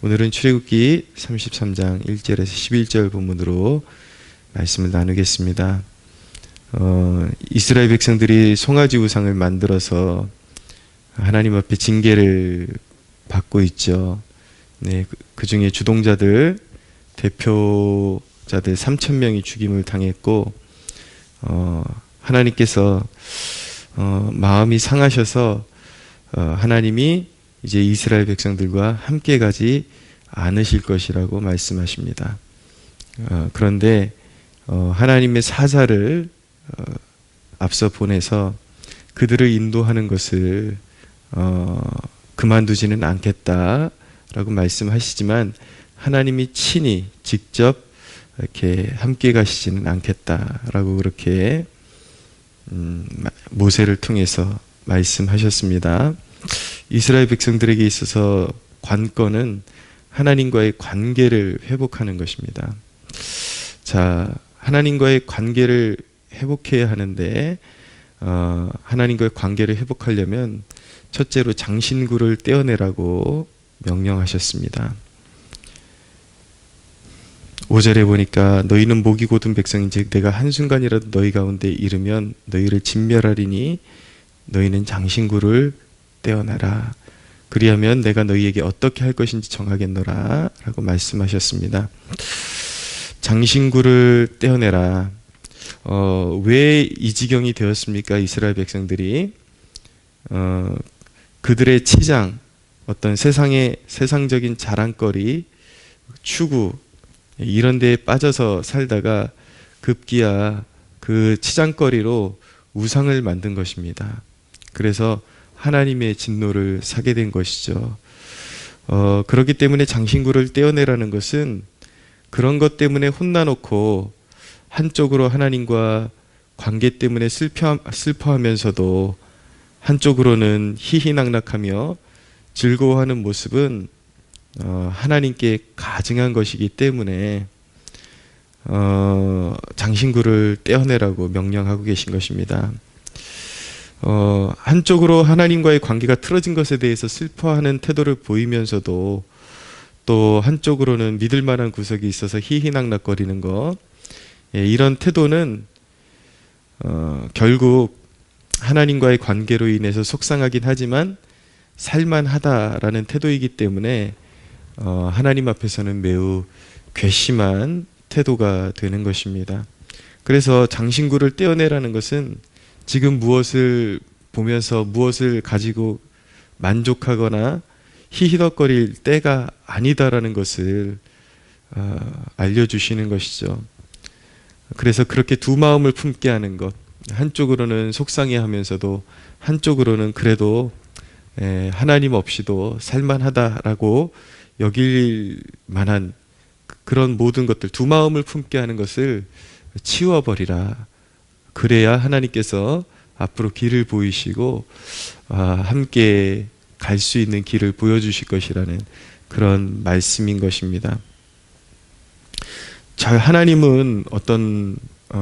오늘은 출애굽기 33장 1절에서 11절 본문으로 말씀을 나누겠습니다. 이스라엘 백성들이 송아지 우상을 만들어서 하나님 앞에 징계를 받고 있죠. 네, 그 중에 주동자들, 대표자들 3,000명이 죽임을 당했고, 하나님께서 마음이 상하셔서 하나님이 이제 이스라엘 백성들과 함께 가지 않으실 것이라고 말씀하십니다. 그런데 하나님의 사자를 앞서 보내서 그들을 인도하는 것을 그만두지는 않겠다라고 말씀하시지만 하나님이 친히 직접 이렇게 함께 가시지는 않겠다라고 그렇게 모세를 통해서 말씀하셨습니다. 이스라엘 백성들에게 있어서 관건은 하나님과의 관계를 회복하는 것입니다. 자, 하나님과의 관계를 회복해야 하는데 하나님과의 관계를 회복하려면 첫째로 장신구를 떼어내라고 명령하셨습니다. 5절에 보니까 너희는 목이 곧은 백성인즉 내가 한순간이라도 너희 가운데 이르면 너희를 진멸하리니 너희는 장신구를 떼어내라. 그리하면 내가 너희에게 어떻게 할 것인지 정하겠노라 라고 말씀하셨습니다. 장신구를 떼어내라. 왜 이 지경이 되었습니까? 이스라엘 백성들이 그들의 치장, 어떤 세상적인 자랑거리, 추구 이런 데에 빠져서 살다가 급기야 그 치장거리로 우상을 만든 것입니다. 그래서 하나님의 진노를 사게 된 것이죠. 그렇기 때문에 장신구를 떼어내라는 것은 그런 것 때문에 혼나놓고 한쪽으로 하나님과 관계 때문에 슬퍼하면서도 한쪽으로는 희희낙낙하며 즐거워하는 모습은 하나님께 가증한 것이기 때문에 장신구를 떼어내라고 명령하고 계신 것입니다. 한쪽으로 하나님과의 관계가 틀어진 것에 대해서 슬퍼하는 태도를 보이면서도 또 한쪽으로는 믿을 만한 구석이 있어서 희희낙낙거리는 것, 이런 태도는 결국 하나님과의 관계로 인해서 속상하긴 하지만 살만하다라는 태도이기 때문에 하나님 앞에서는 매우 괘씸한 태도가 되는 것입니다. 그래서 장신구를 떼어내라는 것은 지금 무엇을 보면서 무엇을 가지고 만족하거나 히히덕거릴 때가 아니다라는 것을 알려주시는 것이죠. 그래서 그렇게 두 마음을 품게 하는 것, 한쪽으로는 속상해하면서도 한쪽으로는 그래도 하나님 없이도 살만하다라고 여길 만한 그런 모든 것들, 두 마음을 품게 하는 것을 치워버리라. 그래야 하나님께서 앞으로 길을 보이시고 함께 갈 수 있는 길을 보여주실 것이라는 그런 말씀인 것입니다. 하나님은 어떤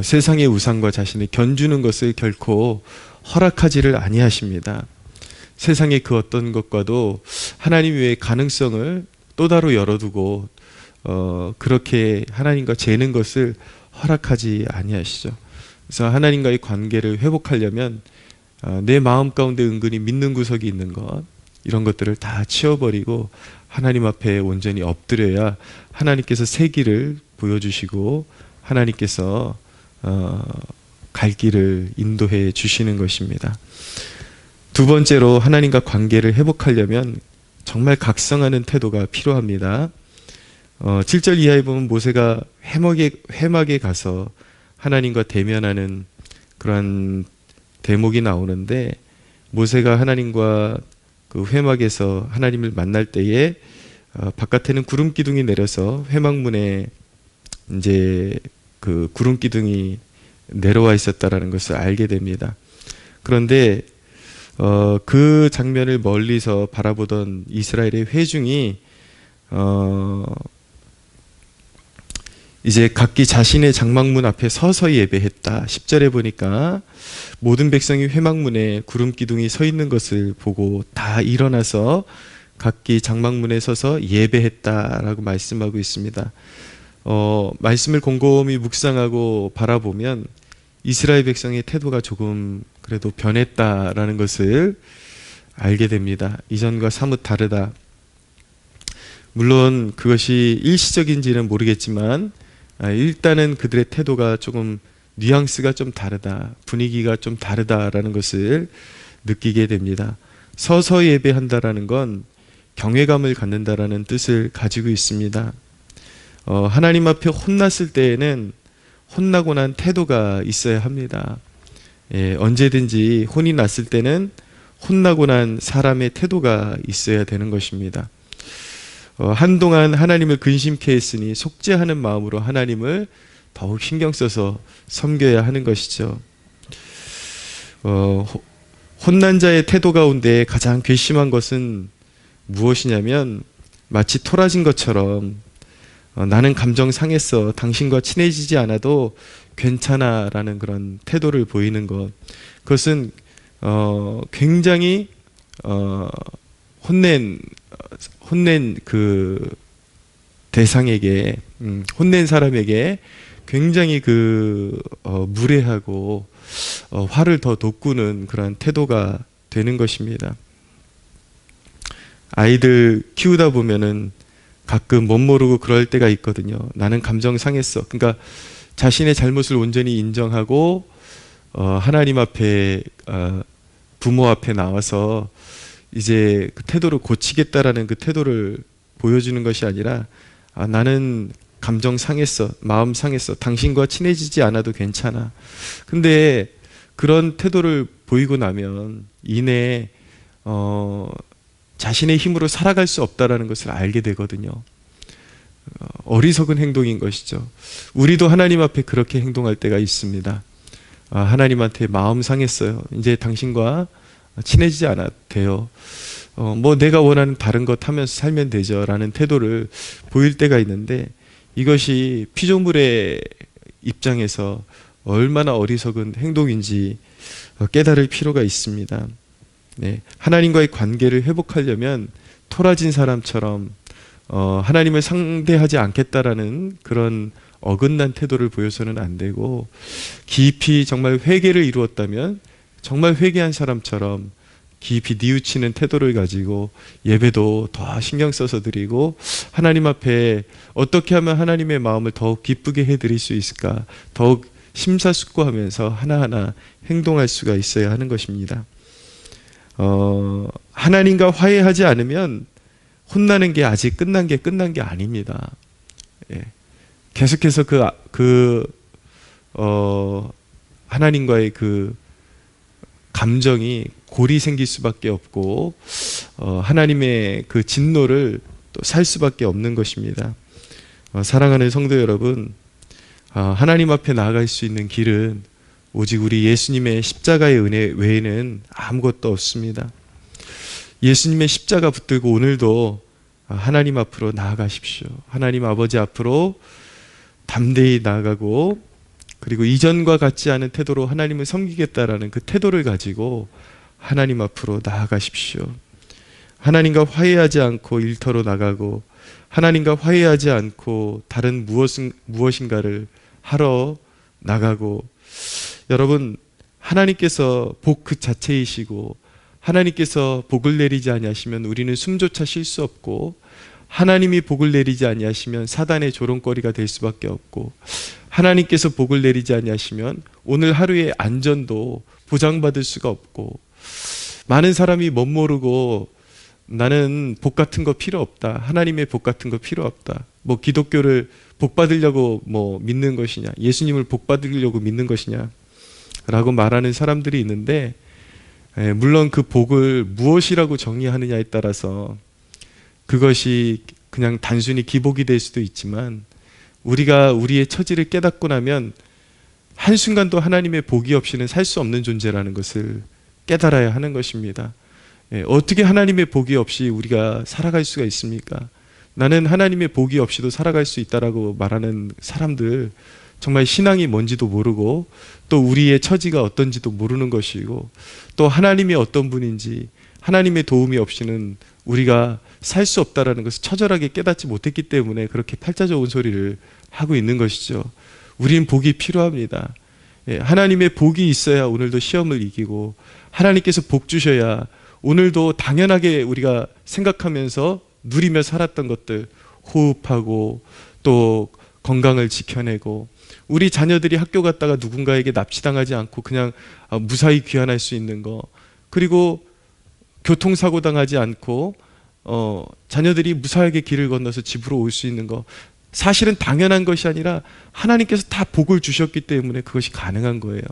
세상의 우상과 자신을 견주는 것을 결코 허락하지를 아니하십니다. 세상의 그 어떤 것과도 하나님 외의 가능성을 또 다로 열어두고 그렇게 하나님과 재는 것을 허락하지 아니하시죠. 그래서 하나님과의 관계를 회복하려면 내 마음 가운데 은근히 믿는 구석이 있는 것, 이런 것들을 다 치워버리고 하나님 앞에 온전히 엎드려야 하나님께서 새 길을 보여주시고 하나님께서 갈 길을 인도해 주시는 것입니다. 두 번째로 하나님과 관계를 회복하려면 정말 각성하는 태도가 필요합니다. 7절 이하에 보면 모세가 회막에 가서 하나님과 대면하는 그런 대목이 나오는데, 모세가 하나님과 그 회막에서 하나님을 만날 때에 바깥에는 구름 기둥이 내려서 회막문에 이제 그 구름 기둥이 내려와 있었다라는 것을 알게 됩니다. 그런데 그 장면을 멀리서 바라보던 이스라엘의 회중이 이제 각기 자신의 장막문 앞에 서서 예배했다. 10절에 보니까 모든 백성이 회막문에 구름 기둥이 서 있는 것을 보고 다 일어나서 각기 장막문에 서서 예배했다라고 말씀하고 있습니다. 말씀을 곰곰이 묵상하고 바라보면 이스라엘 백성의 태도가 조금 그래도 변했다라는 것을 알게 됩니다. 이전과 사뭇 다르다. 물론 그것이 일시적인지는 모르겠지만 일단은 그들의 태도가 조금 뉘앙스가 좀 다르다, 분위기가 좀 다르다라는 것을 느끼게 됩니다. 서서 예배한다라는 건 경외감을 갖는다라는 뜻을 가지고 있습니다. 하나님 앞에 혼났을 때에는 혼나고 난 태도가 있어야 합니다. 언제든지 혼이 났을 때는 혼나고 난 사람의 태도가 있어야 되는 것입니다. 한동안 하나님을 근심케 했으니 속죄하는 마음으로 하나님을 더욱 신경 써서 섬겨야 하는 것이죠. 혼난 자의 태도 가운데 가장 괘씸한 것은 무엇이냐면 마치 토라진 것처럼 나는 감정 상했어, 당신과 친해지지 않아도 괜찮아 라는 그런 태도를 보이는 것. 그것은 굉장히 혼낸 그 대상에게, 혼낸 사람에게 굉장히 무례하고 화를 더 돋구는 그런 태도가 되는 것입니다. 아이들 키우다 보면은 가끔 못 모르고 그럴 때가 있거든요. 나는 감정 상했어. 그러니까 자신의 잘못을 온전히 인정하고 하나님 앞에, 부모 앞에 나와서 이제 그 태도를 고치겠다라는 그 태도를 보여주는 것이 아니라 나는 감정 상했어, 마음 상했어, 당신과 친해지지 않아도 괜찮아. 근데 그런 태도를 보이고 나면 이내 자신의 힘으로 살아갈 수 없다라는 것을 알게 되거든요. 어리석은 행동인 것이죠. 우리도 하나님 앞에 그렇게 행동할 때가 있습니다. 하나님한테 마음 상했어요. 이제 당신과 친해지지 않아도 돼요. 뭐 내가 원하는 다른 것 하면서 살면 되죠 라는 태도를 보일 때가 있는데, 이것이 피조물의 입장에서 얼마나 어리석은 행동인지 깨달을 필요가 있습니다. 네, 하나님과의 관계를 회복하려면 토라진 사람처럼 하나님을 상대하지 않겠다라는 그런 어긋난 태도를 보여서는 안 되고, 깊이 정말 회개를 이루었다면 정말 회개한 사람처럼 깊이 뉘우치는 태도를 가지고 예배도 더 신경 써서 드리고, 하나님 앞에 어떻게 하면 하나님의 마음을 더욱 기쁘게 해드릴 수 있을까 더욱 심사숙고하면서 하나하나 행동할 수가 있어야 하는 것입니다. 하나님과 화해하지 않으면 혼나는 게 아직 끝난 게 아닙니다. 예. 계속해서 하나님과의 그 감정이 골이 생길 수밖에 없고, 하나님의 그 진노를 또 살 수밖에 없는 것입니다. 사랑하는 성도 여러분, 하나님 앞에 나아갈 수 있는 길은 오직 우리 예수님의 십자가의 은혜 외에는 아무것도 없습니다. 예수님의 십자가 붙들고 오늘도 하나님 앞으로 나아가십시오. 하나님 아버지 앞으로 담대히 나아가고, 그리고 이전과 같지 않은 태도로 하나님을 섬기겠다라는 그 태도를 가지고 하나님 앞으로 나아가십시오. 하나님과 화해하지 않고 일터로 나가고, 하나님과 화해하지 않고 다른 무엇인가를 하러 나가고, 여러분, 하나님께서 복 그 자체이시고 하나님께서 복을 내리지 아니하시면 우리는 숨조차 쉴 수 없고, 하나님이 복을 내리지 아니하시면 사단의 조롱거리가 될 수밖에 없고, 하나님께서 복을 내리지 아니하시면 오늘 하루의 안전도 보장받을 수가 없고, 많은 사람이 멋모르고 나는 복 같은 거 필요 없다, 하나님의 복 같은 거 필요 없다, 뭐 기독교를 복 받으려고 뭐 믿는 것이냐, 예수님을 복 받으려고 믿는 것이냐 라고 말하는 사람들이 있는데, 물론 그 복을 무엇이라고 정의하느냐에 따라서 그것이 그냥 단순히 기복이 될 수도 있지만, 우리가 우리의 처지를 깨닫고 나면 한순간도 하나님의 복이 없이는 살 수 없는 존재라는 것을 깨달아야 하는 것입니다. 어떻게 하나님의 복이 없이 우리가 살아갈 수가 있습니까? 나는 하나님의 복이 없이도 살아갈 수 있다라고 말하는 사람들, 정말 신앙이 뭔지도 모르고 또 우리의 처지가 어떤지도 모르는 것이고, 또 하나님이 어떤 분인지 하나님의 도움이 없이는 우리가 살 수 없다라는 것을 처절하게 깨닫지 못했기 때문에 그렇게 팔자 좋은 소리를 하고 있는 것이죠. 우린 복이 필요합니다. 예, 하나님의 복이 있어야 오늘도 시험을 이기고, 하나님께서 복 주셔야 오늘도 당연하게 우리가 생각하면서 누리며 살았던 것들 호흡하고 또 건강을 지켜내고, 우리 자녀들이 학교 갔다가 누군가에게 납치당하지 않고 그냥 무사히 귀환할 수 있는 거, 그리고 교통사고 당하지 않고 자녀들이 무사하게 길을 건너서 집으로 올 수 있는 거, 사실은 당연한 것이 아니라 하나님께서 다 복을 주셨기 때문에 그것이 가능한 거예요.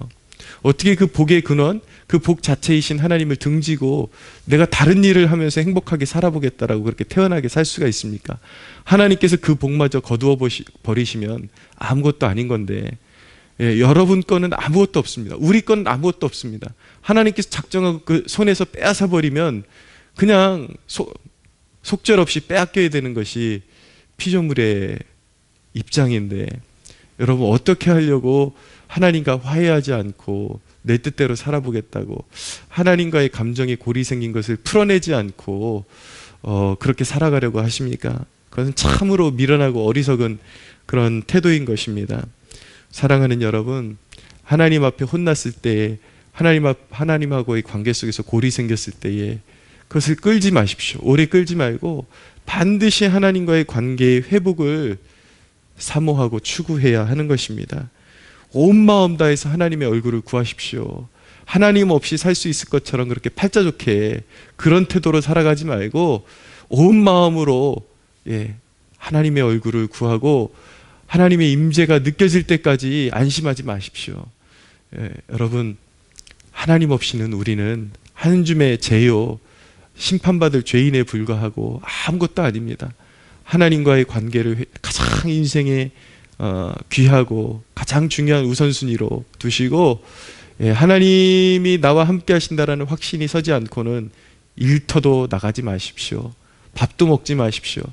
어떻게 그 복의 근원, 그 복 자체이신 하나님을 등지고 내가 다른 일을 하면서 행복하게 살아보겠다라고 그렇게 태어나게 살 수가 있습니까? 하나님께서 그 복마저 거두어 버리시면 아무것도 아닌 건데, 예, 여러분 거는 아무것도 없습니다. 우리 거는 아무것도 없습니다. 하나님께서 작정하고 그 손에서 빼앗아 버리면 그냥 속절없이 빼앗겨야 되는 것이 피조물의 입장인데, 여러분 어떻게 하려고 하나님과 화해하지 않고 내 뜻대로 살아보겠다고 하나님과의 감정에 골이 생긴 것을 풀어내지 않고 그렇게 살아가려고 하십니까? 그것은 참으로 미련하고 어리석은 그런 태도인 것입니다. 사랑하는 여러분, 하나님 앞에 혼났을 때에, 하나님하고의 관계 속에서 골이 생겼을 때에 그것을 끌지 마십시오. 오래 끌지 말고 반드시 하나님과의 관계의 회복을 사모하고 추구해야 하는 것입니다. 온 마음 다해서 하나님의 얼굴을 구하십시오. 하나님 없이 살 수 있을 것처럼 그렇게 팔자 좋게 그런 태도로 살아가지 말고 온 마음으로, 예, 하나님의 얼굴을 구하고 하나님의 임재가 느껴질 때까지 안심하지 마십시오. 예, 여러분, 하나님 없이는 우리는 한 줌의 죄요, 심판받을 죄인에 불과하고 아무것도 아닙니다. 하나님과의 관계를 가장 인생에 귀하고 가장 중요한 우선순위로 두시고, 예, 하나님이 나와 함께 하신다라는 확신이 서지 않고는 일터도 나가지 마십시오. 밥도 먹지 마십시오.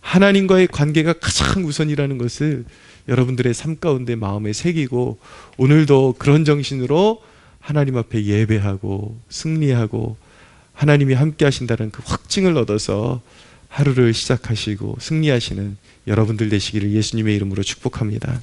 하나님과의 관계가 가장 우선이라는 것을 여러분들의 삶 가운데 마음에 새기고, 오늘도 그런 정신으로 하나님 앞에 예배하고 승리하고 하나님이 함께 하신다는 그 확증을 얻어서 하루를 시작하시고 승리하시는 여러분들 되시기를 예수님의 이름으로 축복합니다.